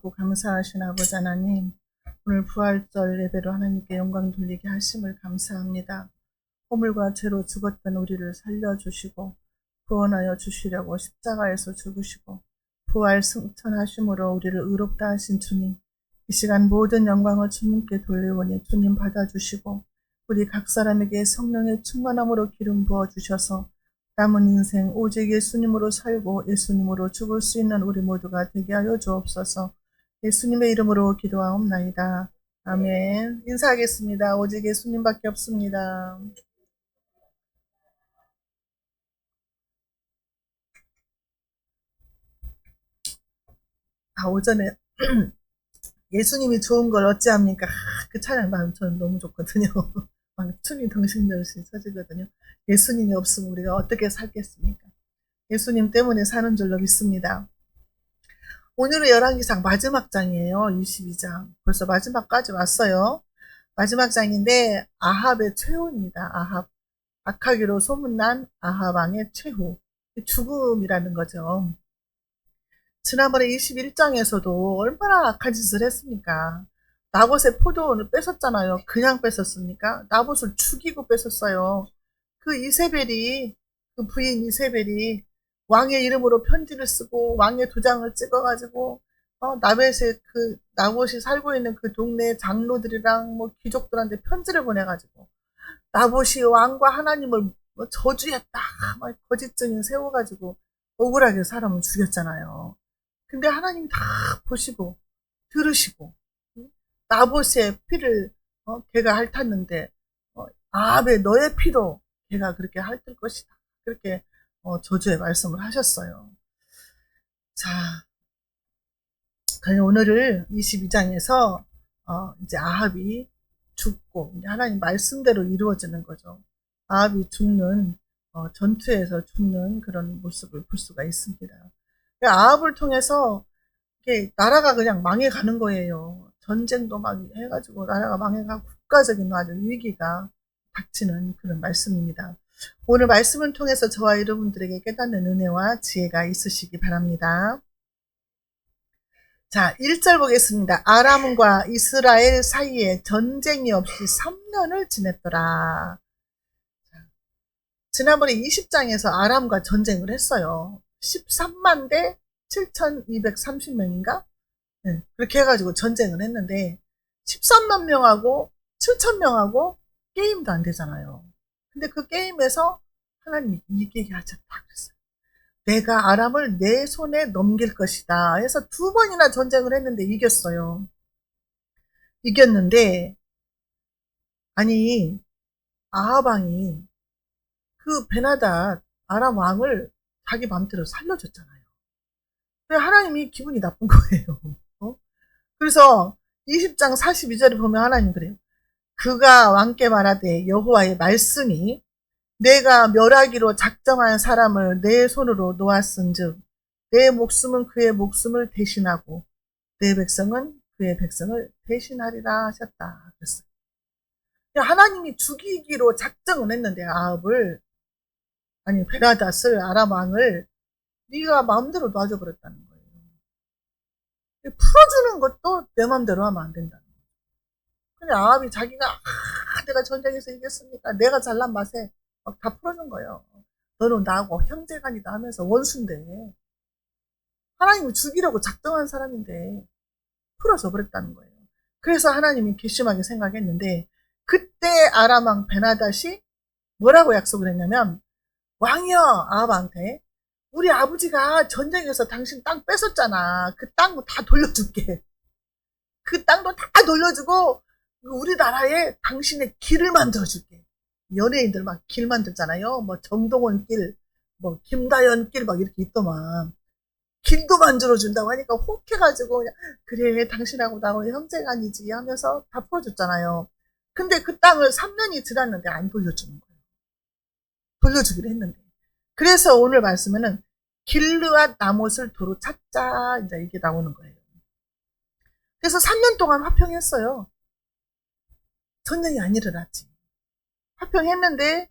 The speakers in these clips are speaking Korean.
높고 감사하신 아버지 하나님, 오늘 부활절 예배로 하나님께 영광 돌리게 하심을 감사합니다. 허물과 죄로 죽었던 우리를 살려주시고 구원하여 주시려고 십자가에서 죽으시고 부활 승천하심으로 우리를 의롭다 하신 주님, 이 시간 모든 영광을 주님께 돌리오니 주님 받아주시고 우리 각 사람에게 성령의 충만함으로 기름 부어주셔서 남은 인생 오직 예수님으로 살고 예수님으로 죽을 수 있는 우리 모두가 되게 하여 주옵소서. 예수님의 이름으로 기도하옵나이다. 아멘. 인사하겠습니다. 오직 예수님밖에 없습니다. 오전에 예수님이 좋은 걸 어찌합니까? 그 찬양 나면 저는 너무 좋거든요. 막 춤이 덩실덩실 쳐지거든요. 예수님이 없으면 우리가 어떻게 살겠습니까? 예수님 때문에 사는 줄로 믿습니다. 오늘은 열왕기상 마지막 장이에요. 22장. 벌써 마지막까지 왔어요. 마지막 장인데 아합의 최후입니다. 아합. 악하기로 소문난 아합 왕의 최후. 죽음이라는 거죠. 지난번에 21장에서도 얼마나 악한 짓을 했습니까? 나봇의 포도원을 뺏었잖아요. 그냥 뺏었습니까? 나봇을 죽이고 뺏었어요. 그 이세벨이, 그 부인 이세벨이 왕의 이름으로 편지를 쓰고 왕의 도장을 찍어가지고 나봇이 살고 있는 그 동네 장로들이랑 뭐 귀족들한테 편지를 보내가지고 나봇이 왕과 하나님을 뭐 저주했다 막 거짓 증인 세워가지고 억울하게 사람을 죽였잖아요. 근데 하나님 다 보시고 들으시고 나봇의 피를 걔가 핥았는데 아합의 너의 피도 걔가 그렇게 핥을 것이다. 그렇게 저주의 말씀을 하셨어요. 자, 오늘을 22장에서 이제 아합이 죽고 이제 하나님 말씀대로 이루어지는 거죠. 아합이 죽는 전투에서 죽는 그런 모습을 볼 수가 있습니다. 아합을 통해서 이게 나라가 그냥 망해가는 거예요. 전쟁도 막 해가지고 나라가 망해가고 국가적인 아주 위기가 닥치는 그런 말씀입니다. 오늘 말씀을 통해서 저와 여러분들에게 깨닫는 은혜와 지혜가 있으시기 바랍니다. 자, 1절 보겠습니다. 아람과 이스라엘 사이에 전쟁이 없이 3년을 지냈더라. 지난번에 20장에서 아람과 전쟁을 했어요. 13만 대 7,230명인가? 네, 그렇게 해가지고 전쟁을 했는데 13만 명하고 7천 명하고 게임도 안 되잖아요. 근데 그 게임에서 하나님이 이기게 하셨다 그랬어요. 내가 아람을 내 손에 넘길 것이다 해서 2번이나 전쟁을 했는데 이겼어요. 이겼는데 아니 아합 왕이 그 베나닷 아람 왕을 자기 맘대로 살려줬잖아요. 하나님이 기분이 나쁜 거예요. 그래서 20장 42절에 보면 하나님 그래요. 그가 왕께 말하되 여호와의 말씀이 내가 멸하기로 작정한 사람을 내 손으로 놓았은즉 내 목숨은 그의 목숨을 대신하고 내 백성은 그의 백성을 대신하리라 하셨다 그랬어요. 하나님이 죽이기로 작정을 했는데 아합을 아니 베나닷을 아람 왕을 네가 마음대로 놔줘버렸다는 거예요. 풀어주는 것도 내 마음대로 하면 안 된다는 거예요. 근데 아합이 자기가 내가 전쟁에서 이겼으니까 내가 잘난 맛에 막 다 풀어준 거예요. 너는 나하고 형제간이다 하면서 원수인데 하나님이 죽이려고 작정한 사람인데 풀어줘 버렸다는 거예요. 그래서 하나님이 괘씸하게 생각했는데 그때 아람 왕 베나닷이 뭐라고 약속을 했냐면 왕이여 아합한테 우리 아버지가 전쟁에서 당신 땅 뺏었잖아. 그 땅 다 돌려줄게. 그 땅도 다 돌려주고 우리나라에 당신의 길을 만들어줄게. 연예인들 막 길 만들잖아요. 뭐 정동원 길, 뭐 김다연 길 막 이렇게 있더만. 길도 만들어준다고 하니까 혹해가지고 그냥 그래 당신하고 나하고 형제간이지 하면서 다 풀어줬잖아요. 근데 그 땅을 3년이 지났는데 안 돌려주는 거예요. 돌려주기로 했는데. 그래서 오늘 말씀에는 길르앗 나못을 도로 찾자 이제 이게 나오는 거예요. 그래서 3년 동안 화평했어요. 전쟁이 안 일어났지. 화평했는데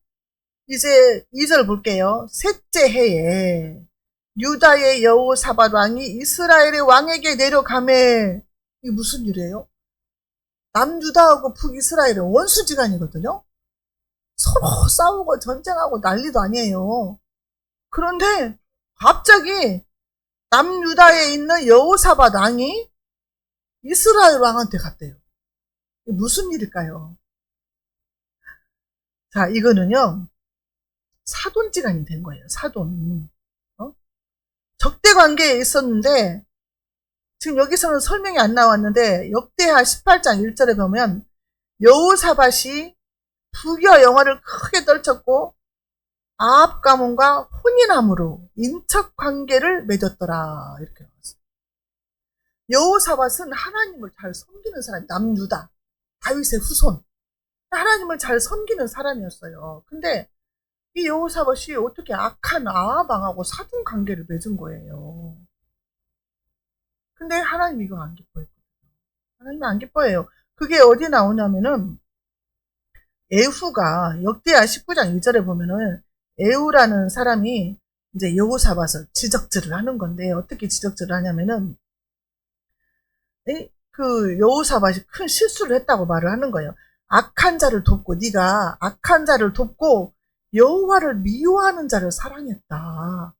이제 2절 볼게요. 셋째 해에 유다의 여호사밧 왕이 이스라엘의 왕에게 내려가매. 이게 무슨 일이에요? 남유다하고 북이스라엘은 원수지간이거든요. 서로 싸우고 전쟁하고 난리도 아니에요. 그런데 갑자기 남유다에 있는 여호사밧 왕이 이스라엘 왕한테 갔대요. 이게 무슨 일일까요? 자, 이거는요, 사돈지간이 된 거예요. 사돈. 적대 관계에 있었는데, 지금 여기서는 설명이 안 나왔는데, 역대하 18장 1절에 보면, 여호사밧이 부귀와 영화를 크게 떨쳤고, 아합 가문과 혼인함으로 인척 관계를 맺었더라. 이렇게 나왔어요. 여호사밧은 하나님을 잘 섬기는 사람, 남유다, 다윗의 후손. 하나님을 잘 섬기는 사람이었어요. 근데 이 여호사밧이 어떻게 악한 아합 왕하고 사돈 관계를 맺은 거예요. 근데 하나님 이거 안 기뻐했거든요. 하나님 안 기뻐해요. 그게 어디 나오냐면은 에후가 역대하 19장 2절에 보면은 에후라는 사람이 이제 여호사밧을 지적질을 하는 건데 어떻게 지적질을 하냐면은 그 여호사밧이 큰 실수를 했다고 말을 하는 거예요. 악한 자를 돕고 네가 악한 자를 돕고 여호와를 미워하는 자를 사랑했다.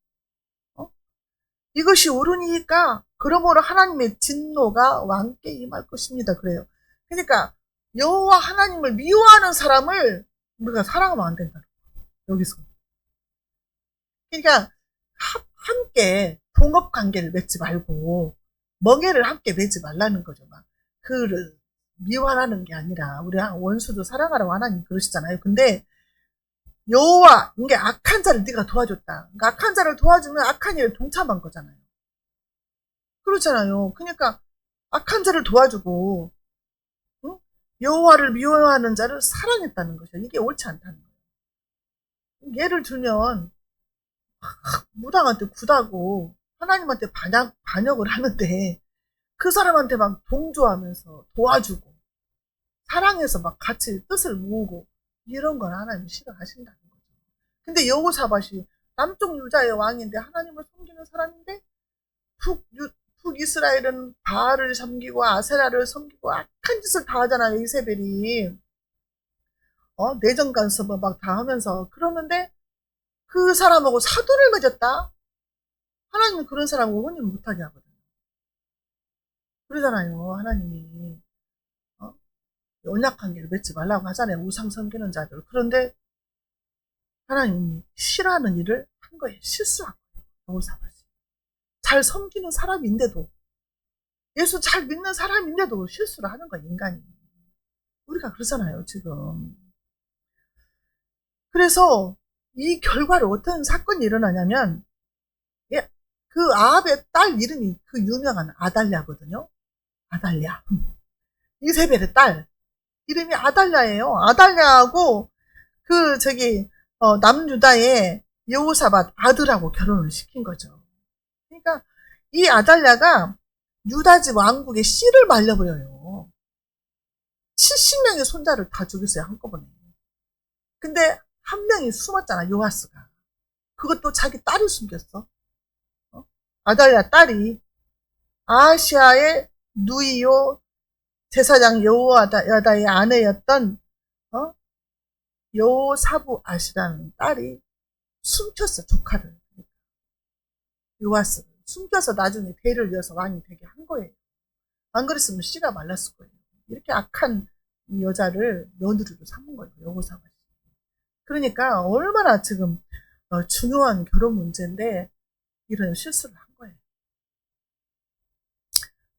이것이 옳으니까 그러므로 하나님의 진노가 왕께 임할 것입니다. 그래요. 그러니까 여호와 하나님을 미워하는 사람을 우리가 사랑하면 안 된다. 여기서. 그러니까 함께 동업 관계를 맺지 말고 멍해를 함께 맺지 말라는 거죠. 막 그를 미워하는 게 아니라 우리 원수도 사랑하라고 하나님 그러시잖아요. 근데 여호와 이게 악한 자를 네가 도와줬다. 그러니까 악한 자를 도와주면 악한 일에 동참한 거잖아요. 그렇잖아요. 그러니까 악한 자를 도와주고 응? 여호와를 미워하는 자를 사랑했다는 거죠. 이게 옳지 않다는 거예요. 예를 들면 무당한테 구다고 하나님한테 반역을 하는데 그 사람한테 막 동조하면서 도와주고 사랑해서 막 같이 뜻을 모으고 이런 건 하나님이 싫어하신다는 거죠. 근데 여호사밧이 남쪽 유다의 왕인데 하나님을 섬기는 사람인데 북이스라엘은 바알을 섬기고 아세라를 섬기고 악한 짓을 다 하잖아요. 이세벨이 내정 간섭을 막 다 하면서 그러는데 그 사람하고 사돈을 맺었다? 하나님은 그런 사람하고 혼인 못하게 하거든요. 그러잖아요. 하나님이 언약관계를 맺지 말라고 하잖아요. 우상 섬기는 자들. 그런데 하나님이 싫어하는 일을 한 거예요. 실수한 거예요. 여호사밧이. 잘 섬기는 사람인데도 예수 잘 믿는 사람인데도 실수를 하는 거예요. 인간이. 우리가 그러잖아요. 지금. 그래서 이 결과로 어떤 사건이 일어나냐면 그 아합의 딸 이름이 그 유명한 아달랴거든요. 아달랴. 이세벨의 딸. 이름이 아달랴예요. 아달랴하고 남유다의 여호사밧 아들하고 결혼을 시킨 거죠. 그러니까 이 아달랴가 유다집 왕국의 씨를 말려버려요. 70명의 손자를 다 죽였어요. 한꺼번에. 근데 한 명이 숨었잖아. 요아스가. 그것도 자기 딸을 숨겼어. 아달랴 딸이 아시아의 누이요 제사장 여호야다의 아내였던 여호사부앗이라는 딸이 숨겼어. 조카를. 요아스를 숨겨서 나중에 대를 이어서 왕이 되게 한 거예요. 안 그랬으면 씨가 말랐을 거예요. 이렇게 악한 이 여자를 며느리로 삼은 거예요. 여호사밧이. 그러니까 얼마나 지금 중요한 결혼 문제인데 이런 실수를 한 거예요.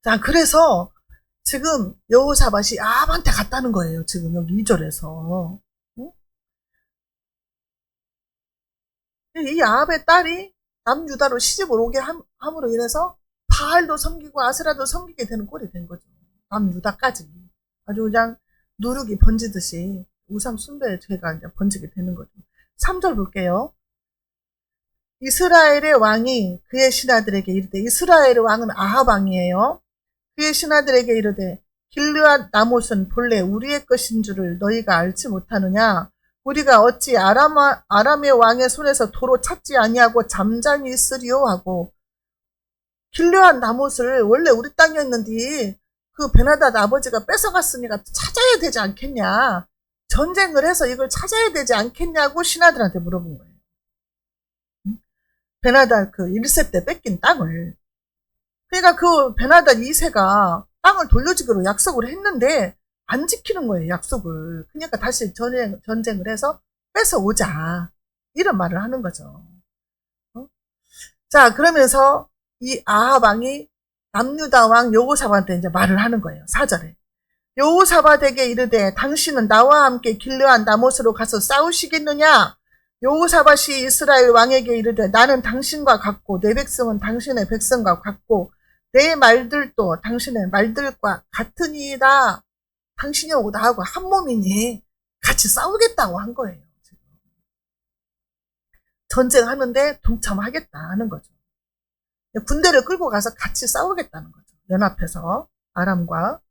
자, 그래서 지금 여호사밧이 아합한테 갔다는 거예요. 지금 여기 2절에서. 응? 이 아합의 딸이 남유다로 시집을 오게 함으로 인해서 바알도 섬기고 아세라도 섬기게 되는 꼴이 된 거죠. 남유다까지. 아주 그냥 누룩이 번지듯이 우상 숭배의 죄가 이제 번지게 되는 거죠. 3절 볼게요. 이스라엘의 왕이 그의 신하들에게 이르되, 이스라엘의 왕은 아합 왕이에요. 그의 신하들에게 이르되, 길르앗 나못은 본래 우리의 것인 줄을 너희가 알지 못하느냐? 우리가 어찌 아람의 왕의 손에서 도로 찾지 아니하고 잠잠히 있으리요 하고, 길르한 나못을 원래 우리 땅이었는데 그 베나닷 아버지가 뺏어갔으니까 찾아야 되지 않겠냐, 전쟁을 해서 이걸 찾아야 되지 않겠냐고 신하들한테 물어본 거예요. 베나닷 그 1세 때 뺏긴 땅을. 그러니까 그 베나닷 2세가 땅을 돌려주기로 약속을 했는데 안 지키는 거예요, 약속을. 그러니까 다시 전쟁을 해서 뺏어오자, 이런 말을 하는 거죠. 자, 그러면서 이 아합 왕이 남유다 왕 여호사밧한테 이제 말을 하는 거예요. 4절에. 여호사밧에게 이르되 당신은 나와 함께 길르한 나못으로 가서 싸우시겠느냐? 여호사밧이 이스라엘 왕에게 이르되 나는 당신과 같고 내 백성은 당신의 백성과 같고 내 말들도 당신의 말들과 같으니이다. 당신하고 나하고 한 몸이니 같이 싸우겠다고 한 거예요. 전쟁하는데 동참하겠다 하는 거죠. 군대를 끌고 가서 같이 싸우겠다는 거죠. 연합해서 아람과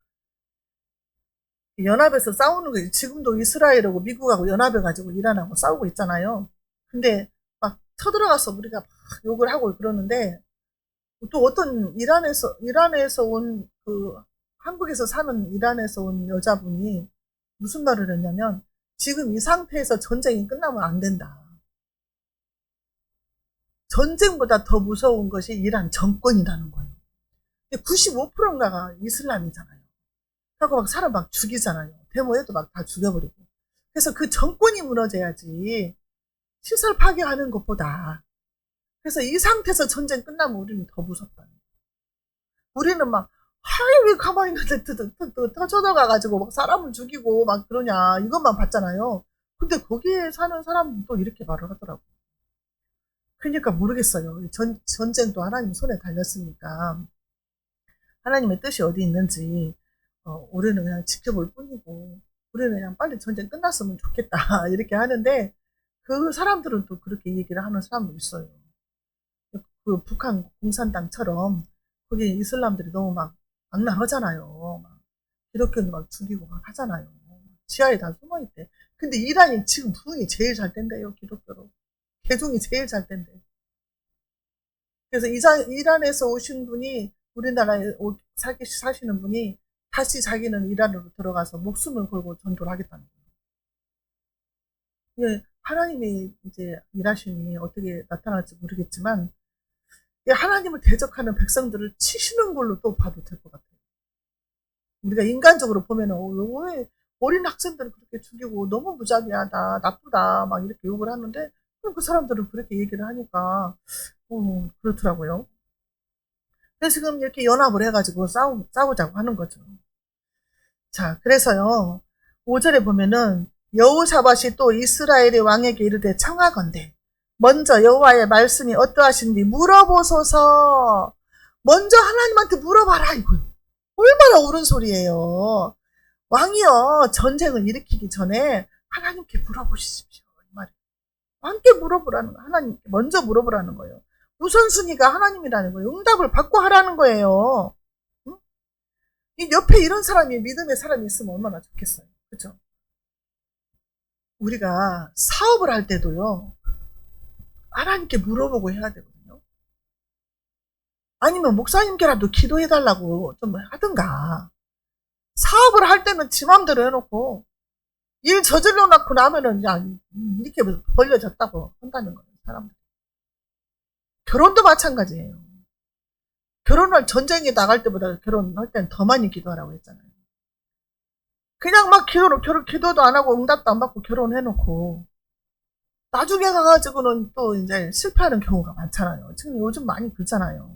연합해서 싸우는 거지. 지금도 이스라엘하고 미국하고 연합해가지고 이란하고 싸우고 있잖아요. 근데 막 쳐들어가서 우리가 막 욕을 하고 그러는데, 또 어떤 이란에서 온 한국에서 사는 이란에서 온 여자분이 무슨 말을 했냐면, 지금 이 상태에서 전쟁이 끝나면 안 된다. 전쟁보다 더 무서운 것이 이란 정권이라는 거예요. 95%인가가 이슬람이잖아요. 하고 막 사람 막 죽이잖아요. 데모에도 막 다 죽여버리고. 그래서 그 정권이 무너져야지 시설 파괴하는 것보다. 그래서 이 상태에서 전쟁 끝나면 우리는 더 무섭다. 우리는 막, 왜 가만히 있는데 터져나가가지고 막 사람을 죽이고 막 그러냐, 이것만 봤잖아요. 근데 거기에 사는 사람은 또 이렇게 말을 하더라고. 그러니까 모르겠어요. 전쟁도 하나님 손에 달렸으니까 하나님의 뜻이 어디 있는지 우리는 그냥 지켜볼 뿐이고, 우리는 그냥 빨리 전쟁 끝났으면 좋겠다 이렇게 하는데, 그 사람들은 또 그렇게 얘기를 하는 사람도 있어요. 그 북한 공산당처럼 거기 이슬람들이 너무 막 악랄하잖아요. 막 기독교는 막 죽이고 막 하잖아요. 지하에 다 숨어있대. 근데 이란이 지금 부흥이 제일 잘 된대요, 기독교로. 개종이 제일 잘 된대. 그래서 이란에서 오신 분이, 우리나라에 사시는 분이 다시 자기는 이란으로 들어가서 목숨을 걸고 전도를 하겠다는 거예요. 예, 하나님이 이제 일하심이 어떻게 나타날지 모르겠지만, 하나님을 대적하는 백성들을 치시는 걸로 또 봐도 될 것 같아요. 우리가 인간적으로 보면은 왜 어린 학생들을 그렇게 죽이고 너무 무자비하다, 나쁘다 막 이렇게 욕을 하는데, 그 사람들은 그렇게 얘기를 하니까 그렇더라고요. 그래서 지금 이렇게 연합을 해가지고 싸우자고 하는 거죠. 자, 그래서요, 5절에 보면은 여호사밧이 또 이스라엘의 왕에게 이르되 청하건대 먼저 여호와의 말씀이 어떠하신지 물어보소서. 먼저 하나님한테 물어봐라, 이거. 얼마나 옳은 소리예요. 왕이요, 전쟁을 일으키기 전에 하나님께 물어보십시오, 이 말이에요. 왕께 물어보라는 거, 하나님께 먼저 물어보라는 거예요. 우선순위가 하나님이라는 거예요. 응답을 받고 하라는 거예요. 응? 이 옆에 이런 사람이, 믿음의 사람이 있으면 얼마나 좋겠어요. 그렇죠? 우리가 사업을 할 때도요, 하나님께 물어보고 해야 되거든요. 아니면 목사님께라도 기도해달라고 좀 하든가. 사업을 할 때는 지 맘대로 해놓고 일 저질러 놓고 나면은 야, 이렇게 벌려졌다고 한다는 거예요, 사람들. 결혼도 마찬가지예요. 결혼할 전쟁에 나갈 때보다 결혼할 때는 더 많이 기도하라고 했잖아요. 그냥 막 기도도 안 하고 응답도 안 받고 결혼해놓고 나중에 가가지고는 또 이제 실패하는 경우가 많잖아요. 지금 요즘 많이 그렇잖아요.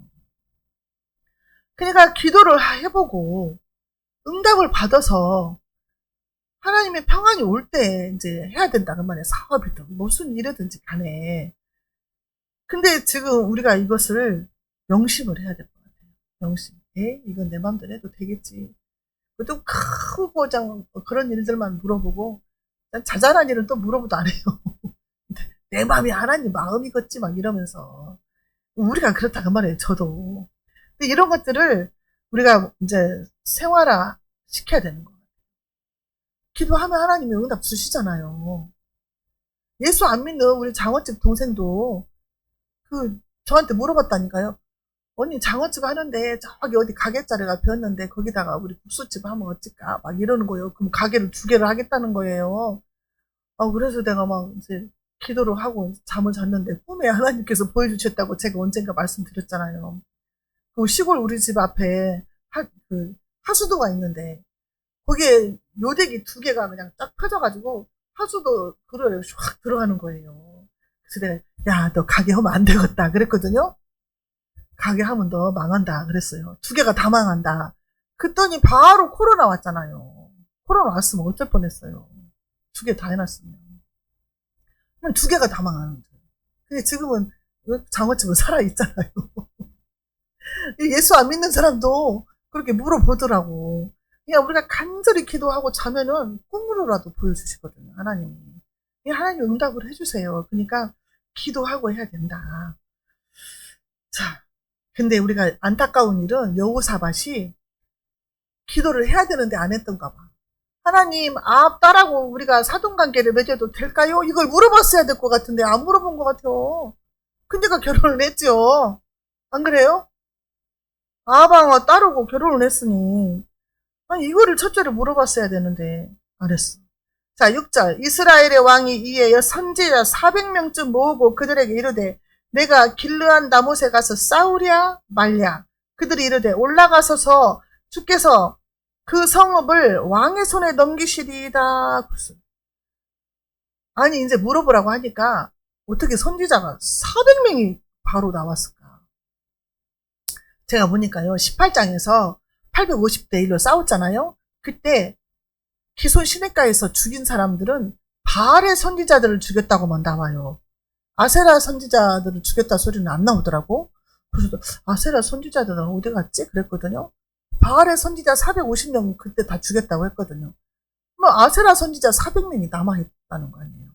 그러니까 기도를 해보고 응답을 받아서 하나님의 평안이 올 때 이제 해야 된다, 그 말이에요. 사업이든 무슨 일이든지 간에. 근데 지금 우리가 이것을 명심을 해야 될 것 같아요. 명심. 이건 내 마음대로 해도 되겠지. 또 크고 그런 일들만 물어보고, 자잘한 일은 또 물어보도 안 해요. 내 마음이 하나님 마음이겠지 막 이러면서. 우리가 그렇다 그 말이에요, 저도. 근데 이런 것들을 우리가 이제 생활화 시켜야 되는 거예요. 기도하면 하나님이 응답 주시잖아요. 예수 안 믿는 우리 장어집 동생도 그 저한테 물어봤다니까요. 언니 장어집 하는데 저기 어디 가게자리가 비었는데 거기다가 우리 국수집 하면 어쩔까 막 이러는 거예요. 그럼 가게를 2개를 하겠다는 거예요. 그래서 내가 막 이제 기도를 하고 잠을 잤는데 꿈에 하나님께서 보여주셨다고 제가 언젠가 말씀드렸잖아요. 그 시골 우리 집 앞에 그 하수도가 있는데 거기에 요대기 2개가 그냥 쫙 펴져가지고 하수도 그릇에 쫙 들어가는 거예요. 그래서 내가 야, 너 가게 하면 안 되겠다 그랬거든요. 가게 하면 너 망한다 그랬어요. 2개가 다 망한다. 그랬더니 바로 코로나 왔잖아요. 코로나 왔으면 어쩔 뻔했어요. 2개 다 해놨으면. 그럼 2개가 다 망하는 거예요. 근데 지금은 장어집은 살아있잖아요. 예수 안 믿는 사람도 그렇게 물어보더라고. 그냥 우리가 간절히 기도하고 자면은 꿈으로라도 보여주시거든요. 하나님이. 하나님 응답을 해주세요. 그러니까 기도하고 해야 된다. 자, 근데 우리가 안타까운 일은 여호사밧이 기도를 해야 되는데 안 했던가 봐. 하나님, 딸하고 우리가 사돈관계를 맺어도 될까요? 이걸 물어봤어야 될 것 같은데 안 물어본 것 같아요. 근데가 결혼을 했죠. 안 그래요? 아방과 딸하고 결혼을 했으니 아니 이거를 첫째로 물어봤어야 되는데 안 했어. 자, 6절 이스라엘의 왕이 이에 선지자 400명쯤 모으고 그들에게 이르되 내가 길르한 나못에 가서 싸우랴 말랴. 그들이 이르되 올라가서서 주께서 그 성읍을 왕의 손에 넘기시리이다. 아니 이제 물어보라고 하니까 어떻게 선지자가 400명이 바로 나왔을까? 제가 보니까요 18장에서 850대 1로 싸웠잖아요. 그때 기손 시내가에서 죽인 사람들은 바알의 선지자들을 죽였다고만 나와요. 아세라 선지자들을 죽였다 소리는 안 나오더라고. 그래서 아세라 선지자들은 어디 갔지? 그랬거든요. 바알의 선지자 450명 그때 다 죽였다고 했거든요. 뭐 아세라 선지자 400명이 남아있다는 거 아니에요.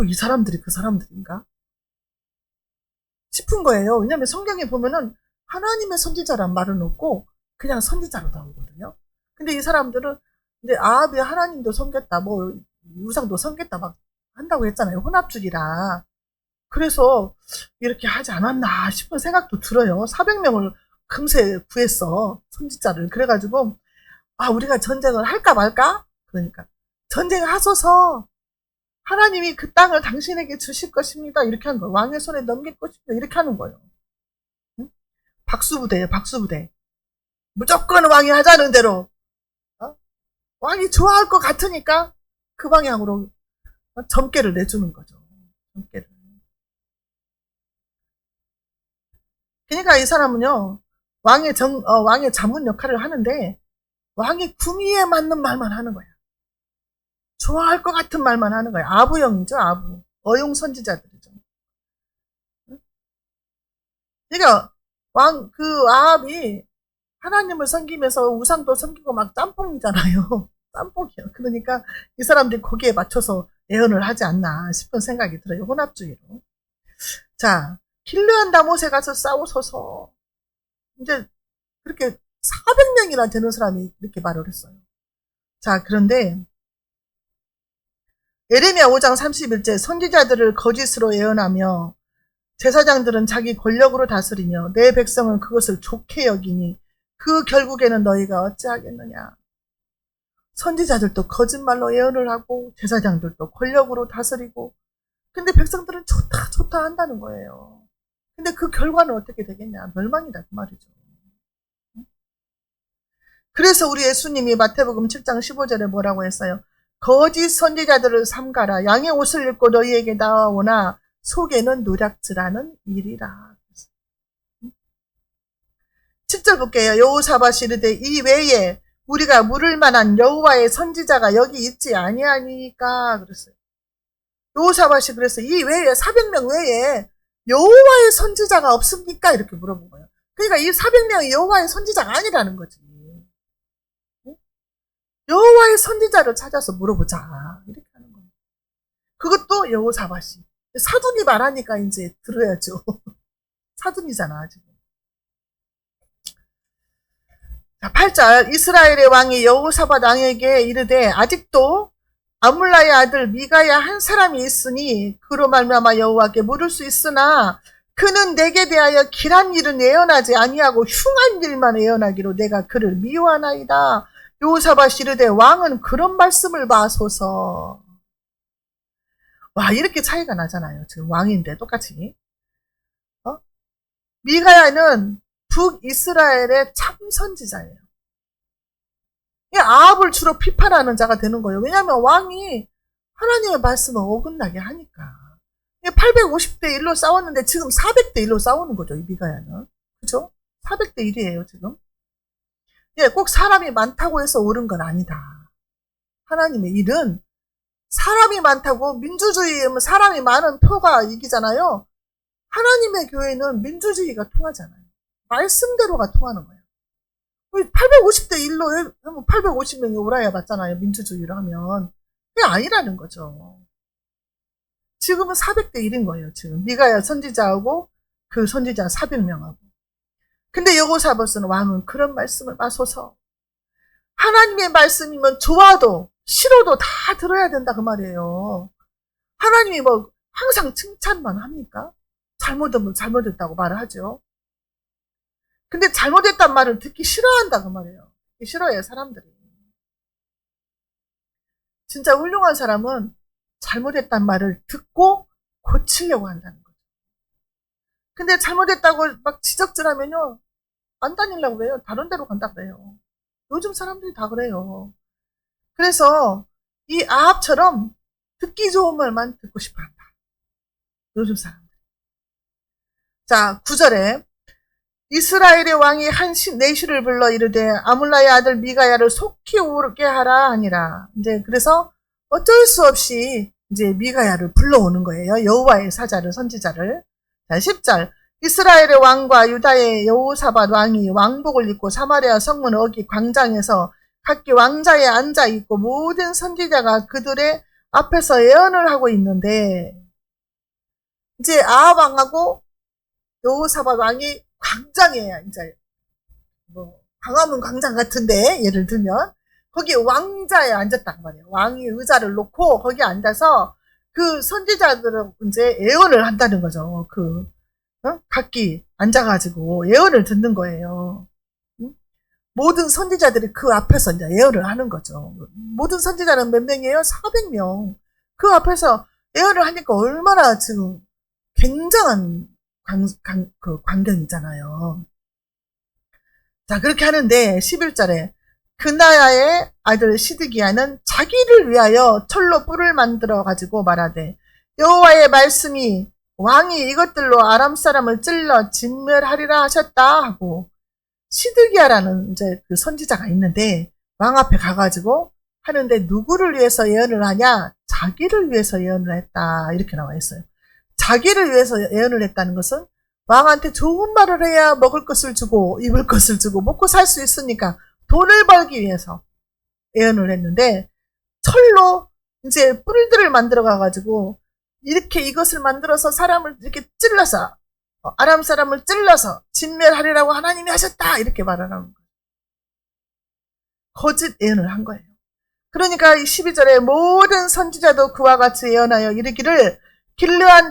이 사람들이 그 사람들인가? 싶은 거예요. 왜냐면 성경에 보면은 하나님의 선지자란 말은 없고 그냥 선지자로 나오거든요. 근데 이 사람들은 근데 아합이 하나님도 섬겼다, 뭐 우상도 섬겼다 막 한다고 했잖아요. 혼합주의라. 그래서 이렇게 하지 않았나 싶은 생각도 들어요. 400명을 금세 구했어. 선지자를. 그래가지고 우리가 전쟁을 할까 말까? 그러니까 전쟁하소서 하나님이 그 땅을 당신에게 주실 것입니다. 이렇게 한 거예요. 왕의 손에 넘길 것입니다. 이렇게 하는 거예요. 응? 박수부대예요. 박수부대. 무조건 왕이 하자는 대로 왕이 좋아할 것 같으니까 그 방향으로 점괘를 내주는 거죠. 점괘를. 그러니까 이 사람은요 왕의 자문 역할을 하는데 왕의 구미에 맞는 말만 하는 거야. 좋아할 것 같은 말만 하는 거야. 아부형이죠. 아부. 어용 선지자들이죠. 그러니까 아합이 하나님을 섬기면서 우상도 섬기고 막 짬뽕이잖아요. 짬뽕이요. 그러니까 이 사람들이 거기에 맞춰서 예언을 하지 않나 싶은 생각이 들어요. 혼합주의로. 자, 길르한 다못에 가서 싸우소서. 이제 그렇게 400명이나 되는 사람이 이렇게 말을 했어요. 자, 그런데 예레미야 5장 31절 선지자들을 거짓으로 예언하며 제사장들은 자기 권력으로 다스리며 내 백성은 그것을 좋게 여기니 그 결국에는 너희가 어찌하겠느냐. 선지자들도 거짓말로 예언을 하고 제사장들도 권력으로 다스리고 근데 백성들은 좋다 한다는 거예요. 근데 그 결과는 어떻게 되겠냐. 멸망이다 그 말이죠. 그래서 우리 예수님이 마태복음 7장 15절에 뭐라고 했어요? 거짓 선지자들을 삼가라. 양의 옷을 입고 너희에게 나오나 속에는 노략질하는 일이라. 7절 볼게요. 여호사밧이 이르되 이 외에 우리가 물을 만한 여호와의 선지자가 여기 있지 아니하니까 그랬어요. 여호사밧이 그랬어요. 이 외에 400명 외에 여호와의 선지자가 없습니까? 이렇게 물어본 거예요. 그러니까 이 400명이 여호와의 선지자가 아니라는 거지. 여호와의 선지자를 찾아서 물어보자. 이렇게 하는 거예요. 그것도 여호사밧이. 사돈이 말하니까 이제 들어야죠. 사돈이잖아, 지금. 자, 8절 이스라엘의 왕이 여호사밧 왕에게 이르되 아직도 아물라의 아들 미가야 한 사람이 있으니 그로 말미암아 여호와께 물을 수 있으나 그는 내게 대하여 길한 일은 예언하지 아니하고 흉한 일만 예언하기로 내가 그를 미워하나이다. 여호사밧이 이르되 왕은 그런 말씀을 마소서. 와, 이렇게 차이가 나잖아요. 지금 왕인데 똑같이. 미가야는 북이스라엘의 참 선지자예요. 아합을 주로 비판하는 자가 되는 거예요. 왜냐하면 왕이 하나님의 말씀을 어긋나게 하니까. 850대 1로 싸웠는데 지금 400대 1로 싸우는 거죠. 이 미가야는. 그죠? 400대 1이에요, 지금. 꼭 사람이 많다고 해서 옳은 건 아니다. 하나님의 일은 사람이 많다고 민주주의면 사람이 많은 표가 이기잖아요. 하나님의 교회는 민주주의가 통하잖아요. 말씀대로가 통하는 거예요. 850대 1로 하면 850명이 오라야 맞잖아요. 민주주의를 하면. 그게 아니라는 거죠. 지금은 400대 1인 거예요. 지금 미가야 선지자하고 그 선지자 400명하고. 근데 여호사밧은 왕은 그런 말씀을 마소서. 하나님의 말씀이면 좋아도 싫어도 다 들어야 된다 그 말이에요. 하나님이 뭐 항상 칭찬만 합니까? 잘못하면 잘못했다고 말을 하죠. 근데 잘못했단 말을 듣기 싫어한다 그 말이에요. 듣기 싫어해요, 사람들이. 진짜 훌륭한 사람은 잘못했단 말을 듣고 고치려고 한다는 거죠. 근데 잘못했다고 막 지적질하면요, 안 다니려고 그래요. 다른 데로 간다 그래요. 요즘 사람들이 다 그래요. 그래서 이 아합처럼 듣기 좋은 말만 듣고 싶어 한다. 요즘 사람들. 자, 9절에 이스라엘의 왕이 한 내시를 불러 이르되 아물라의 아들 미가야를 속히 오게 하라 하니라. 이제 그래서 어쩔 수 없이 이제 미가야를 불러오는 거예요. 여호와의 사자를, 선지자를. 자, 10절. 이스라엘의 왕과 유다의 여호사밧 왕이 왕복을 입고 사마리아 성문 어기 광장에서 각기 왕자에 앉아 있고 모든 선지자가 그들의 앞에서 예언을 하고 있는데, 이제 아합 왕하고 여호사밧 왕이 광장에 이제 뭐 광화문 광장 같은데 예를 들면 거기 왕자에 앉았단 말이에요. 왕이 의자를 놓고 거기 앉아서 그 선지자들은 이제 예언을 한다는 거죠. 각기 앉아가지고 예언을 듣는 거예요. 모든 선지자들이 그 앞에서 이제 예언을 하는 거죠. 모든 선지자는 몇 명이에요? 400명. 그 앞에서 예언을 하니까 얼마나 지금 굉장한 광경이잖아요. 자, 그렇게 하는데 11절에 그나야의 아들 시드기야는 자기를 위하여 철로 뿔을 만들어 가지고 말하되 여호와의 말씀이 왕이 이것들로 아람 사람을 찔러 진멸하리라 하셨다 하고, 시드기야라는 이제 그 선지자가 있는데 왕 앞에 가가지고 하는데 누구를 위해서 예언을 하냐? 자기를 위해서 예언을 했다. 이렇게 나와 있어요. 자기를 위해서 예언을 했다는 것은 왕한테 좋은 말을 해야 먹을 것을 주고 입을 것을 주고 먹고 살 수 있으니까 돈을 벌기 위해서 예언을 했는데, 철로 이제 뿔들을 만들어 가가지고 이렇게 이것을 만들어서 사람을 이렇게 찔러서 아람 사람을 찔러서 진멸하리라고 하나님이 하셨다 이렇게 말을 하는 거예요. 거짓 예언을 한 거예요. 그러니까 12절에 모든 선지자도 그와 같이 예언하여 이르기를 길르한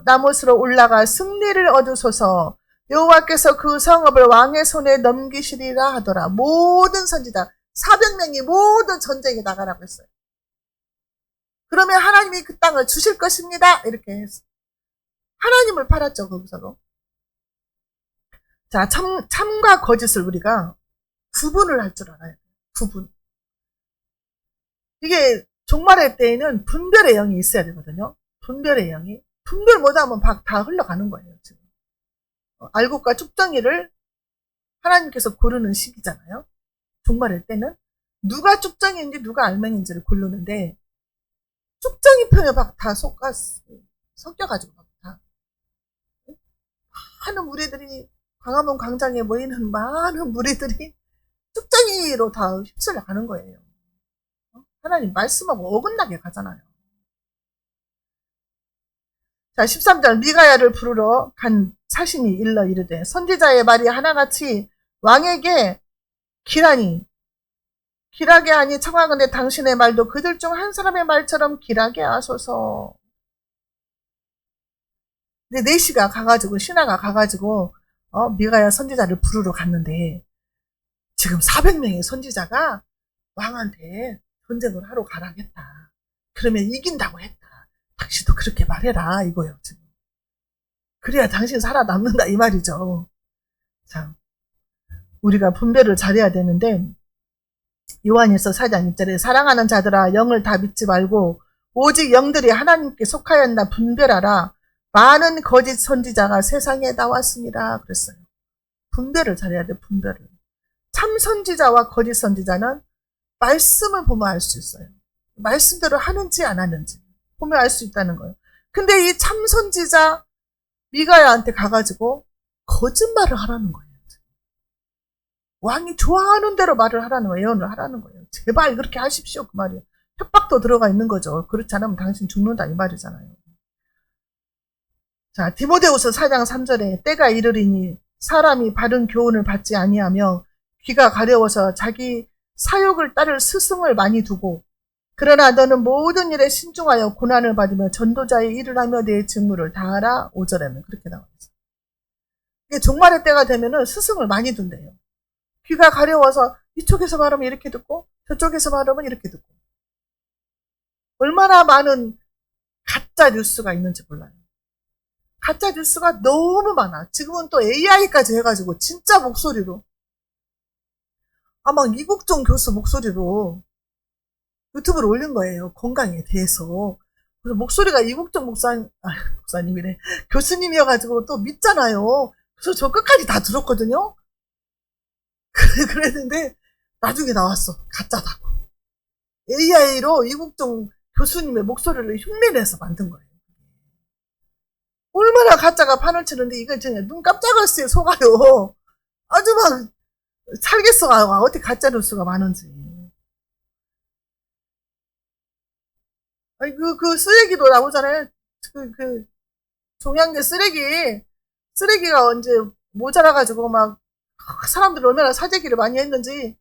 나못으로 올라가 승리를 얻으소서. 여호와께서 그 성읍을 왕의 손에 넘기시리라 하더라. 모든 선지자 400명이 모든 전쟁에 나가라고 했어요. 그러면 하나님이 그 땅을 주실 것입니다. 이렇게 했어요. 하나님을 팔았죠, 거기서도. 자, 참과 거짓을 우리가 구분을 할 줄 알아야 돼요. 구분. 이게 종말의 때에는 분별의 영이 있어야 되거든요. 분별의 영이. 분별 못하면 다 흘러가는 거예요, 지금. 알곡과 쭉정이를 하나님께서 고르는 시기잖아요. 종말의 때는. 누가 쭉정이인지 누가 알맹인지를 고르는데, 쭉정이 편에 막 다 섞여가지고 막 다. 많은 무리들이, 광화문 광장에 모이는 많은 무리들이 쭉정이로 다 휩쓸려 가는 거예요. 하나님 말씀하고 어긋나게 가잖아요. 자, 13절 미가야를 부르러 간 사신이 일러 이르되 선지자의 말이 하나같이 왕에게 기라니 길하게 하니 청하건대 당신의 말도 그들 중 한 사람의 말처럼 길하게 하소서. 근데 네시가 가가지고 신하가 가가지고 미가야 선지자를 부르러 갔는데 지금 400명의 선지자가 왕한테 전쟁을 하러 가라겠다. 그러면 이긴다고 했다. 당신도 그렇게 말해라 이거예요 지금. 그래야 당신 살아남는다 이 말이죠. 자, 우리가 분별을 잘해야 되는데 요한일서 4장 1절에 사랑하는 자들아 영을 다 믿지 말고 오직 영들이 하나님께 속하였나 분별하라. 많은 거짓 선지자가 세상에 나왔습니다. 그랬어요. 분별을 잘해야 돼. 분별을. 참 선지자와 거짓 선지자는 말씀을 보면 알 수 있어요. 말씀대로 하는지 안 하는지 보면 알 수 있다는 거예요. 근데 이 참 선지자 미가야한테 가가지고 거짓말을 하라는 거예요. 왕이 좋아하는 대로 말을 하라는 거예요. 예언을 하라는 거예요. 제발 그렇게 하십시오. 그 말이에요. 협박도 들어가 있는 거죠. 그렇지 않으면 당신 죽는다 이 말이잖아요. 자, 디모데후서 4장 3절에 때가 이르리니 사람이 바른 교훈을 받지 아니하며 귀가 가려워서 자기 사욕을 따를 스승을 많이 두고 그러나 너는 모든 일에 신중하여 고난을 받으며 전도자의 일을 하며 내 직무를 다하라. 5절에는 그렇게 나와 있어요. 이게 종말의 때가 되면은 스승을 많이 둔대요. 귀가 가려워서 이쪽에서 말하면 이렇게 듣고 저쪽에서 말하면 이렇게 듣고 얼마나 많은 가짜 뉴스가 있는지 몰라요. 가짜 뉴스가 너무 많아. 지금은 또 AI까지 해가지고 진짜 목소리로 아마 이국종 교수 목소리로 유튜브를 올린 거예요. 건강에 대해서. 그래서 목소리가 이국종 목사님이래. 교수님이어가지고 또 믿잖아요. 그래서 저 끝까지 다 들었거든요. 그랬는데 나중에 나왔어. 가짜다고. AI로 이국종 교수님의 목소리를 흉내내서 만든 거예요. 얼마나 가짜가 판을 치는데 이거 그냥 눈 깜짝할 새에 속아요. 아주 막 살겠어. 어떻게 가짜 뉴스가 많은지. 아니 그 쓰레기도 나오잖아요. 종양제 쓰레기가 언제 모자라가지고 막 사람들이 얼마나 사재기를 많이 했는지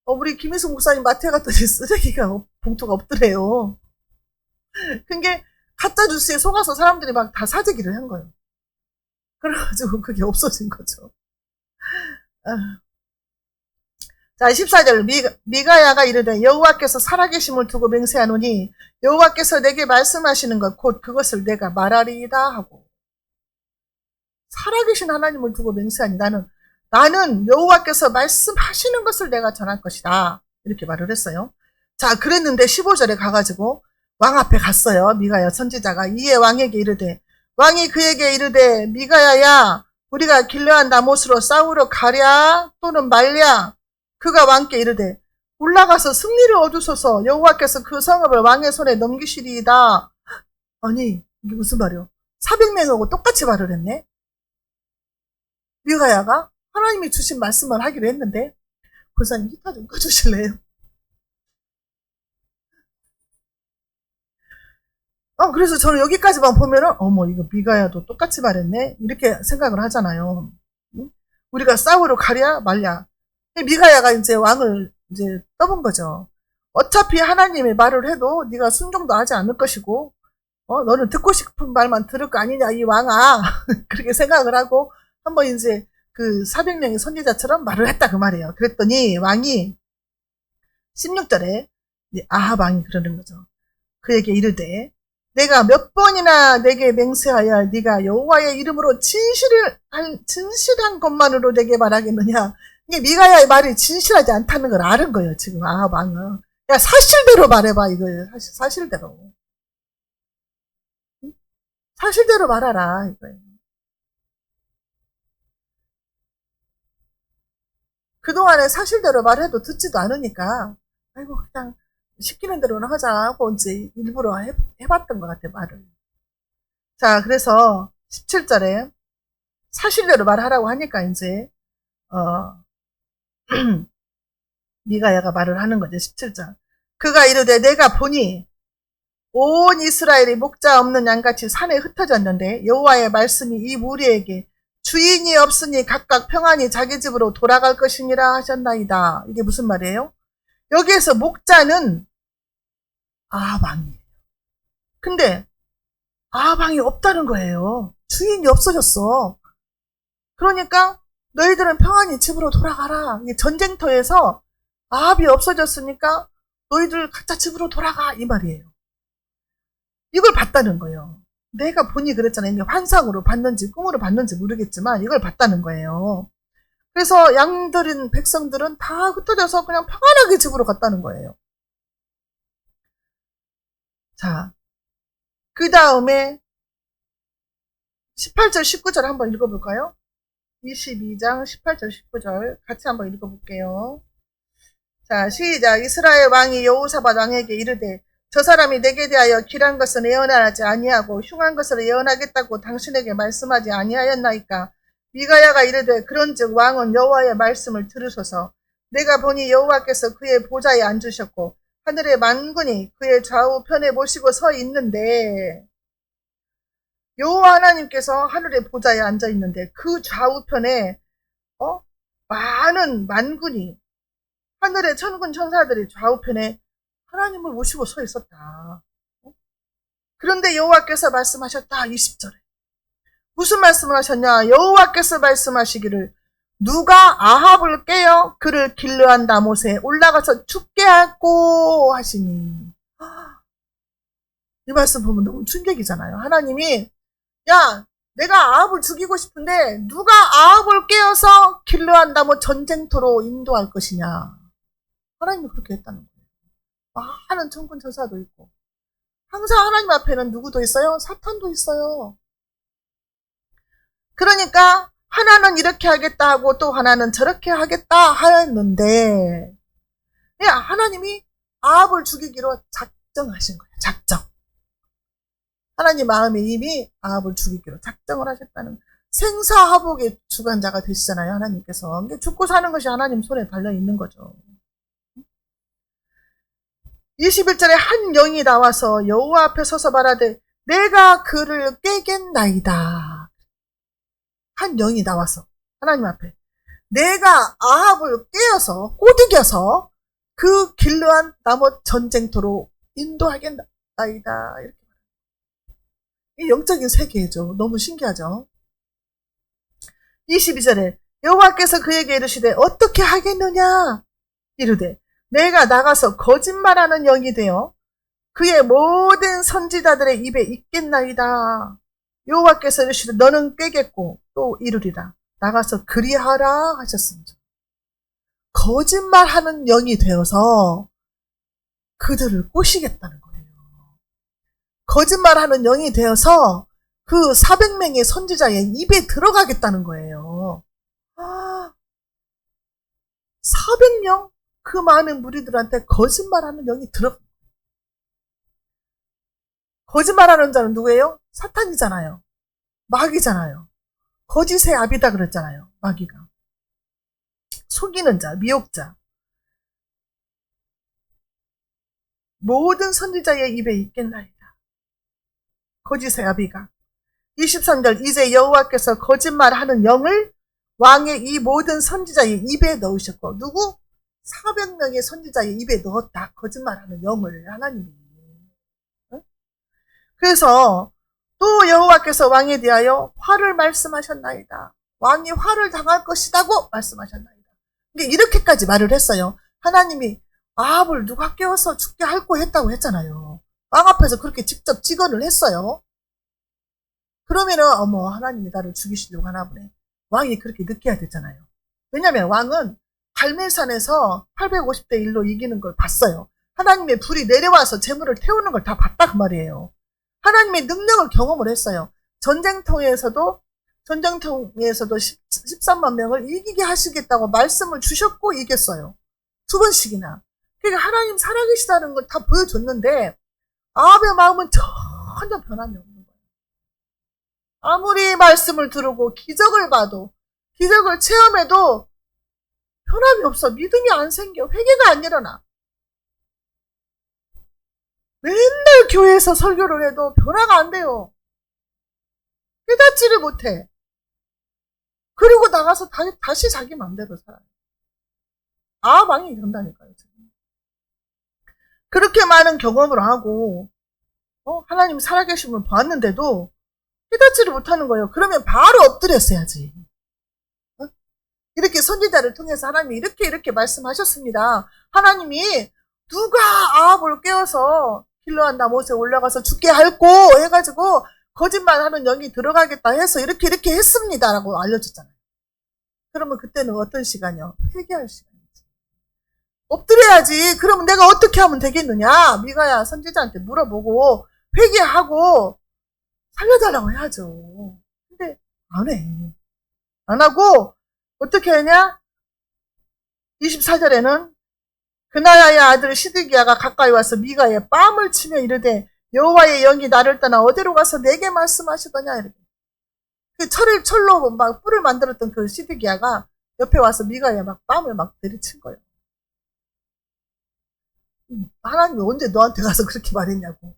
우리 김희숙 목사님 마트에 갔더니 쓰레기가 봉투가 없더래요. 그게 가짜 뉴스에 속아서 사람들이 막 다 사재기를 한 거예요. 그래가지고 그게 없어진 거죠. 자 14절 미가야가 이르되 여호와께서 살아계심을 두고 맹세하노니 여호와께서 내게 말씀하시는 것 곧 그것을 내가 말하리이다 하고 살아계신 하나님을 두고 맹세하니 나는 여호와께서 말씀하시는 것을 내가 전할 것이다. 이렇게 말을 했어요. 자, 그랬는데 15절에 가가지고 왕 앞에 갔어요. 미가야 선지자가 이에 왕에게 이르되 왕이 그에게 이르되 미가야야 우리가 길르한 나못으로 싸우러 가랴 또는 말랴. 그가 왕께 이르되 올라가서 승리를 얻으소서 여호와께서 그 성읍을 왕의 손에 넘기시리이다. 아니 이게 무슨 말이요? 400명하고 똑같이 말을 했네. 미가야가 하나님이 주신 말씀을 하기로 했는데 권사님 히터 좀 꺼주실래요? 그래서 저는 여기까지만 보면은 어머 이거 미가야도 똑같이 말했네 이렇게 생각을 하잖아요. 응? 우리가 싸우러 가랴 말랴. 미가야가 이제 왕을 이제 떠본 거죠. 어차피 하나님의 말을 해도 네가 순종도 하지 않을 것이고 너는 듣고 싶은 말만 들을 거 아니냐 이 왕아. 그렇게 생각을 하고 한번 이제 그 400명의 선지자처럼 말을 했다 그 말이에요. 그랬더니 왕이 16절에 아합 왕이 그러는 거죠. 그에게 이르되 내가 몇 번이나 내게 맹세하여 네가 여호와의 이름으로 진실한 것만으로 내게 말하겠느냐. 이게 미가야의 말이 진실하지 않다는 걸 아는 거예요. 지금 아합 왕은. 야 사실대로 말해봐 이거예요. 사실대로. 사실대로 말하라 이거예요. 그동안에 사실대로 말해도 듣지도 않으니까 아이고 그냥 시키는 대로는 하자 하고 이제 일부러 해봤던 것 같아 말을. 자 그래서 17절에 사실대로 말하라고 하니까 이제 미가야가 말을 하는 거죠. 17절 그가 이르되 내가 보니 온 이스라엘이 목자 없는 양같이 산에 흩어졌는데 여호와의 말씀이 이 무리에게 주인이 없으니 각각 평안히 자기 집으로 돌아갈 것이니라 하셨나이다. 이게 무슨 말이에요? 여기에서 목자는 아방이에요. 근데 아방이 없다는 거예요. 주인이 없어졌어. 그러니까 너희들은 평안히 집으로 돌아가라. 전쟁터에서 아합이 없어졌으니까 너희들 각자 집으로 돌아가 이 말이에요. 이걸 봤다는 거예요. 내가 본이 그랬잖아요. 이게 환상으로 봤는지 꿈으로 봤는지 모르겠지만 이걸 봤다는 거예요. 그래서 양들인 백성들은 다 흩어져서 그냥 평안하게 집으로 갔다는 거예요. 자, 그 다음에 18절 19절 한번 읽어볼까요? 22장 18절 19절 같이 한번 읽어볼게요. 자, 시작. 이스라엘 왕이 여호사밧 왕에게 이르되 저 사람이 내게 대하여 길한 것은 예언하지 아니하고 흉한 것을 예언하겠다고 당신에게 말씀하지 아니하였나이까. 미가야가 이르되 그런즉 왕은 여호와의 말씀을 들으소서. 내가 보니 여호와께서 그의 보좌에 앉으셨고 하늘의 만군이 그의 좌우편에 모시고 서 있는데, 여호와 하나님께서 하늘의 보좌에 앉아 있는데 그 좌우편에 많은 만군이, 하늘의 천군 천사들이 좌우편에 하나님을 모시고 서 있었다. 그런데 여호와께서 말씀하셨다. 20절에 무슨 말씀을 하셨냐? 여호와께서 말씀하시기를 누가 아합을 깨어 그를 길르한 나못에 올라가서 죽게 하고 하시니. 이 말씀 보면 너무 충격이잖아요. 하나님이 야, 내가 아합을 죽이고 싶은데 누가 아합을 깨어서 길르한 나못 전쟁터로 인도할 것이냐. 하나님이 그렇게 했다는 거예요. 많은 천군 천사도 있고, 항상 하나님 앞에는 누구도 있어요? 사탄도 있어요. 그러니까 하나는 이렇게 하겠다 하고 또 하나는 저렇게 하겠다 하였는데, 하나님이 아합을 죽이기로 작정하신 거예요. 작정. 하나님 마음에 이미 아합을 죽이기로 작정을 하셨다는, 생사화복의 주관자가 되시잖아요. 하나님께서. 죽고 사는 것이 하나님 손에 달려있는 거죠. 21절에 한 영이 나와서 여호와 앞에 서서 말하되 내가 그를 깨겠나이다. 한 영이 나와서 하나님 앞에 내가 아합을 깨어서 꼬드겨서 그 길르한 나못 전쟁터로 인도하겠나이다. 이렇게. 이 영적인 세계죠. 너무 신기하죠. 22절에 여호와께서 그에게 이르시되 어떻게 하겠느냐. 이르되 내가 나가서 거짓말하는 영이 되어 그의 모든 선지자들의 입에 있겠나이다. 여호와께서 이르시되 너는 꿰겠고 또 이르리라. 나가서 그리하라 하셨습니다. 거짓말하는 영이 되어서 그들을 꼬시겠다는 거예요. 거짓말하는 영이 되어서 그 400명의 선지자의 입에 들어가겠다는 거예요. 400명? 그 많은 무리들한테 거짓말하는 영이 거짓말하는 자는 누구예요? 사탄이잖아요. 마귀잖아요. 거짓의 아비다 그랬잖아요. 마귀가. 속이는 자, 미혹자. 모든 선지자의 입에 있겠나이다. 거짓의 아비가. 23절 이제 여호와께서 거짓말하는 영을 왕의 이 모든 선지자의 입에 넣으셨고, 누구? 400명의 선지자의 입에 넣었다. 거짓말하는 영을 하나님이. 그래서 또 여호와께서 왕에 대하여 화를 말씀하셨나이다. 왕이 화를 당할 것이라고 말씀하셨나이다. 근데 이렇게까지 말을 했어요. 하나님이 아합을 누가 깨워서 죽게 할고 했다고 했잖아요. 왕 앞에서 그렇게 직접 직언을 했어요. 그러면은 하나님이 나를 죽이시려고 하나 보네. 왕이 그렇게 느껴야 됐잖아요. 왜냐면 왕은 갈멜산에서 850대 1로 이기는 걸 봤어요. 하나님의 불이 내려와서 재물을 태우는 걸 다 봤다 그 말이에요. 하나님의 능력을 경험을 했어요. 전쟁통에서도 13만 명을 이기게 하시겠다고 말씀을 주셨고 이겼어요. 2번씩이나. 그러니까 하나님 살아계시다는 걸 다 보여줬는데 아합의 마음은 전혀 변함이 없는 거예요. 아무리 말씀을 들고 기적을 봐도, 기적을 체험해도 변함이 없어. 믿음이 안 생겨. 회개가 안 일어나. 맨날 교회에서 설교를 해도 변화가 안 돼요. 깨닫지를 못해. 그리고 나가서 다시 자기 맘대로 살아요. 아합 왕이 이런다니까요. 지금. 그렇게 많은 경험을 하고 하나님 살아계심을 봤는데도 깨닫지를 못하는 거예요. 그러면 바로 엎드렸어야지. 이렇게 선지자를 통해서 하나님이 이렇게 말씀하셨습니다. 하나님이 누가 아합을 깨워서 길르한다 못에 올라가서 죽게 할고 해가지고 거짓말하는 영이 들어가겠다 해서 이렇게 했습니다라고 알려줬잖아요. 그러면 그때는 어떤 시간이요? 회개할 시간이지. 엎드려야지. 그러면 내가 어떻게 하면 되겠느냐? 미가야 선지자한테 물어보고 회개하고 살려달라고 해야죠. 근데 안 해. 안 하고 어떻게 하냐? 24절에는 그나야의 아들 시드기야가 가까이 와서 미가에 뺨을 치며 이르되 여호와의 영이 나를 떠나 어디로 가서 내게 말씀하시더냐 이렇게. 그 철로 막 뿔을 만들었던 그 시드기야가 옆에 와서 미가에 막 뺨을 막 내리친 거예요. 하나님이 언제 너한테 가서 그렇게 말했냐고.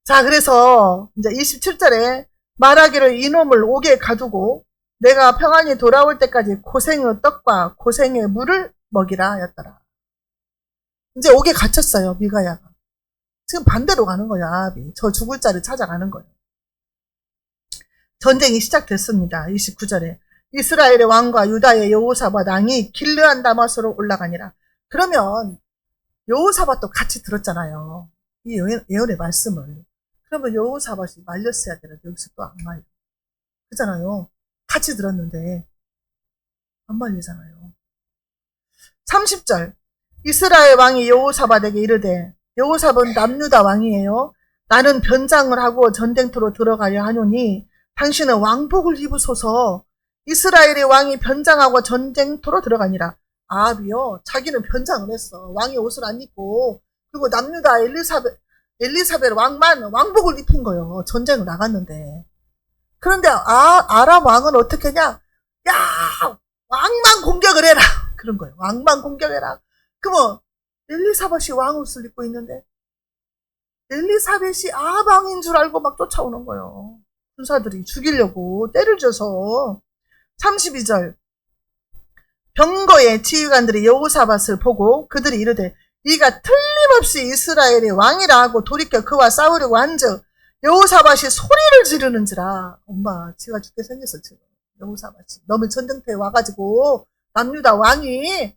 자, 그래서 이제 27절에 말하기를 이놈을 옥에 가두고 내가 평안히 돌아올 때까지 고생의 떡과 고생의 물을 먹이라 하였더라. 이제 옥에 갇혔어요, 미가야가. 지금 반대로 가는 거예요, 아합이. 저 죽을 자를 찾아가는 거예요. 전쟁이 시작됐습니다. 29절에 이스라엘의 왕과 유다의 여호사밧 왕이 길르한 다마스로 올라가니라. 그러면 여호사밧도 같이 들었잖아요. 이 예언의 말씀을. 그러면 여호사밧이 말렸어야 되는데 여기서 또 안 말려. 그잖아요. 같이 들었는데 안 말리잖아요. 30절 이스라엘 왕이 여호사밧에게 이르되 여호사밧은 남유다 왕이에요. 나는 변장을 하고 전쟁터로 들어가려 하노니 당신은 왕복을 입으소서. 이스라엘의 왕이 변장하고 전쟁터로 들어가니라. 아합이요. 자기는 변장을 했어. 왕이 옷을 안 입고. 그리고 남유다 엘리사벳 왕만 왕복을 입힌 거예요. 전쟁을 나갔는데. 그런데 아람 왕은 어떻게 하냐? 야, 왕만 공격을 해라. 그런 거예요. 왕만 공격해라. 그러면 엘리사벳이 왕 옷을 입고 있는데 엘리사벳이 아합 왕인 줄 알고 막 쫓아오는 거예요. 군사들이 죽이려고 때를 줘서. 32절 병거의 지휘관들이 여호사밧을 보고 그들이 이르되 이가 틀림없이 이스라엘의 왕이라 하고 돌이켜 그와 싸우려고 한즉 여호사밧이 소리를 지르는지라. 엄마 지가 죽게 생겼어 지금. 여호사밧이 너무 전쟁터에 와가지고 남유다 왕이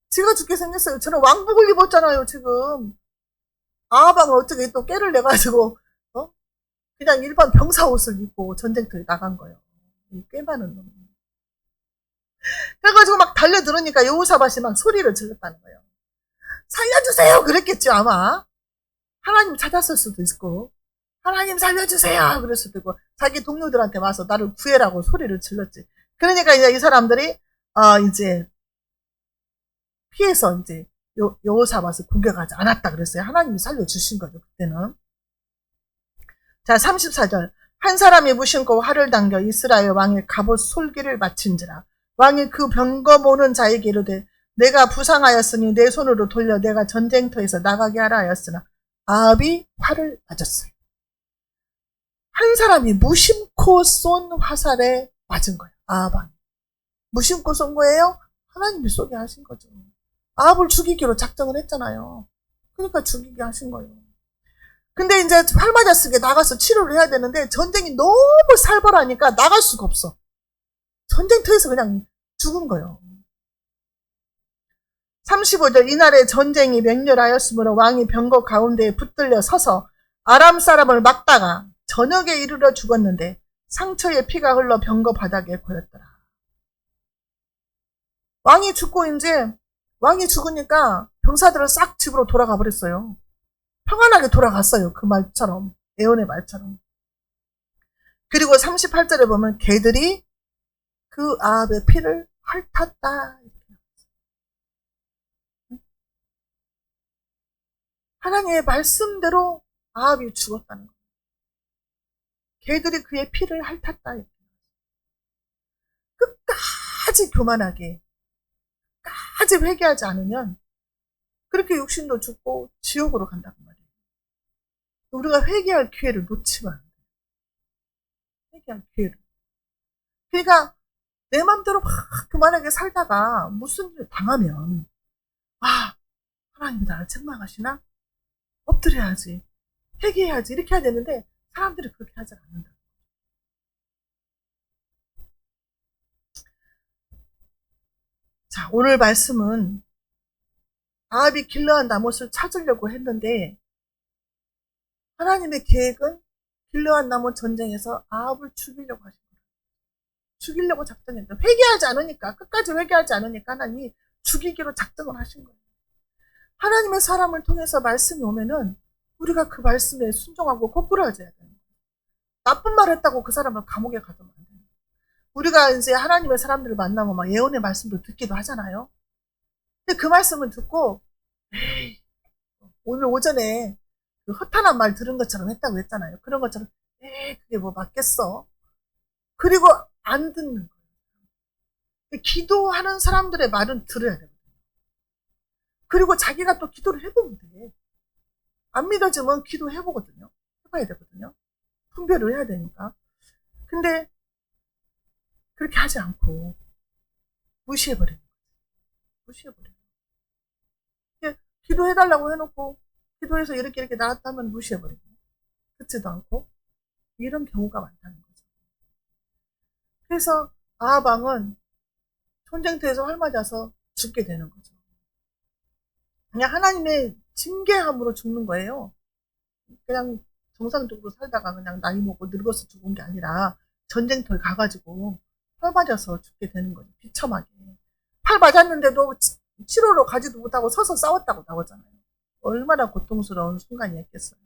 지가 죽게 생겼어요. 저는 왕복을 입었잖아요 지금. 아합왕은 어떻게 또 깨를 내가지고 그냥 일반 병사 옷을 입고 전쟁터에 나간 거예요. 꽤 많은 놈. 그래가지고 막 달려들으니까 여호사밧이 막 소리를 질렀다는 거예요. 살려주세요 그랬겠죠 아마. 하나님 찾았을 수도 있고 하나님 살려주세요 그럴 수도 있고 자기 동료들한테 와서 나를 구해라고 소리를 질렀지. 그러니까 이제 이 사람들이 이제 피해서 이제 여호사밧을 공격하지 않았다 그랬어요. 하나님이 살려주신 거죠 그때는. 자 34절 한 사람이 무심코 활을 당겨 이스라엘 왕의 갑옷 솔기를 마친지라. 왕이 그 병거 모는 자에게 이르되 내가 부상하였으니 내 손으로 돌려 내가 전쟁터에서 나가게 하라 하였으나 아합이 활을 맞았어요. 한 사람이 무심코 쏜 화살에 맞은 거예요. 아합. 무심코 쏜 거예요? 하나님이 쏘게 하신 거죠. 아합을 죽이기로 작정을 했잖아요. 그러니까 죽이게 하신 거예요. 근데 이제 활 맞았으니까 나가서 치료를 해야 되는데 전쟁이 너무 살벌하니까 나갈 수가 없어. 전쟁터에서 그냥 죽은 거예요. 35절 이날에 전쟁이 맹렬하였으므로 왕이 병거 가운데에 붙들려 서서 아람 사람을 막다가 저녁에 이르러 죽었는데 상처에 피가 흘러 병거 바닥에 고였더라. 왕이 죽으니까 병사들은 싹 집으로 돌아가 버렸어요. 평안하게 돌아갔어요. 그 말처럼. 예언의 말처럼. 그리고 38절에 보면 개들이 그 아합의 피를 핥았다. 하나님의 말씀대로 아합이 죽었다는 거예요. 개들이 그의 피를 핥았다. 끝까지 교만하게, 끝까지 회개하지 않으면 그렇게 육신도 죽고 지옥으로 간다고 말이에요. 우리가 회개할 기회를 놓치면 안 돼요. 회개할 기회를. 그러니까 내 맘대로 막 교만하게 살다가 무슨 일 당하면 하나님이 나를 책망하시나? 엎드려야지. 회개해야지. 이렇게 해야 되는데 사람들이 그렇게 하지 않는다. 자, 오늘 말씀은 아합이 길르앗 나못을 찾으려고 했는데 하나님의 계획은 길르앗 나못 전쟁에서 아합을 죽이려고 하신 거예요. 죽이려고 작정했다. 회개하지 않으니까, 끝까지 회개하지 않으니까 하나님이 죽이기로 작정을 하신 거예요. 하나님의 사람을 통해서 말씀이 오면은 우리가 그 말씀에 순종하고 거꾸로져야 돼요. 나쁜 말 했다고 그 사람을 감옥에 가두면 안 돼요. 우리가 이제 하나님의 사람들을 만나면 막 예언의 말씀도 듣기도 하잖아요. 근데 그 말씀을 듣고 에이, 오늘 오전에 그 허탄한 말 들은 것처럼 했다고 했잖아요. 그런 것처럼 에이 그게 뭐 맞겠어. 그리고 안 듣는 거예요. 기도하는 사람들의 말은 들어야 돼요. 그리고 자기가 또 기도를 해보면 돼. 안 믿어지면 기도해보거든요. 해봐야 되거든요. 분별을 해야 되니까. 근데 그렇게 하지 않고 무시해버리는 거예요. 무시해버려요. 기도해달라고 해놓고 기도해서 이렇게 나왔다면 무시해버리고 듣지도 않고 이런 경우가 많다는 거죠. 그래서 아합왕은 전쟁터에서 활 맞아서 죽게 되는 거죠. 그냥 하나님의 징계함으로 죽는 거예요. 그냥 정상적으로 살다가 그냥 나이 먹고 늙어서 죽은 게 아니라 전쟁터에 가가지고 활 맞아서 죽게 되는 거죠. 비참하게. 활 맞았는데도 치료로 가지도 못하고 서서 싸웠다고 나오잖아요. 얼마나 고통스러운 순간이었겠어요.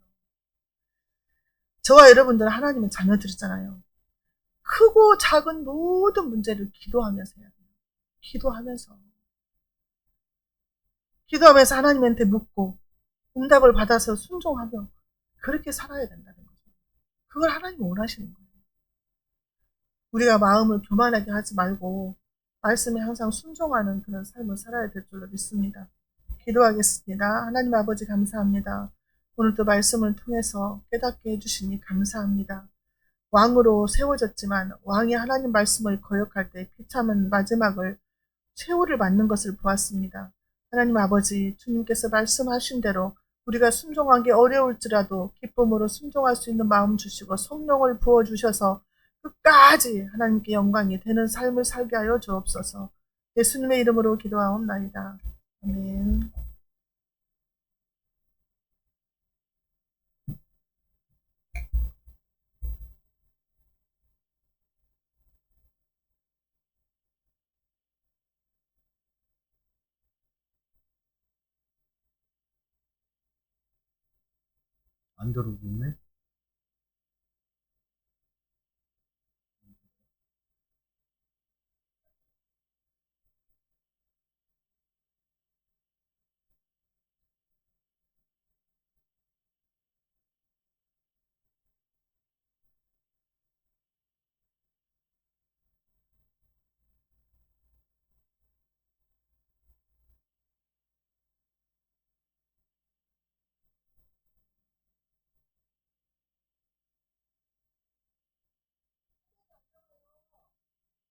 저와 여러분들은 하나님의 자녀들이잖아요. 크고 작은 모든 문제를 기도하면서 해야 돼요. 기도하면서. 기도하면서 하나님한테 묻고 응답을 받아서 순종하며 그렇게 살아야 된다는 거죠. 그걸 하나님이 원하시는 거예요. 우리가 마음을 교만하게 하지 말고 말씀에 항상 순종하는 그런 삶을 살아야 될 줄로 믿습니다. 기도하겠습니다. 하나님 아버지 감사합니다. 오늘도 말씀을 통해서 깨닫게 해주시니 감사합니다. 왕으로 세워졌지만 왕이 하나님 말씀을 거역할 때 비참한 마지막을 최후를 맞는 것을 보았습니다. 하나님 아버지 주님께서 말씀하신 대로 우리가 순종하기 어려울지라도 기쁨으로 순종할 수 있는 마음 주시고 성령을 부어주셔서 끝까지 하나님께 영광이 되는 삶을 살게 하여 주옵소서. 예수님의 이름으로 기도하옵나이다. 아멘. 안 들어오겠네.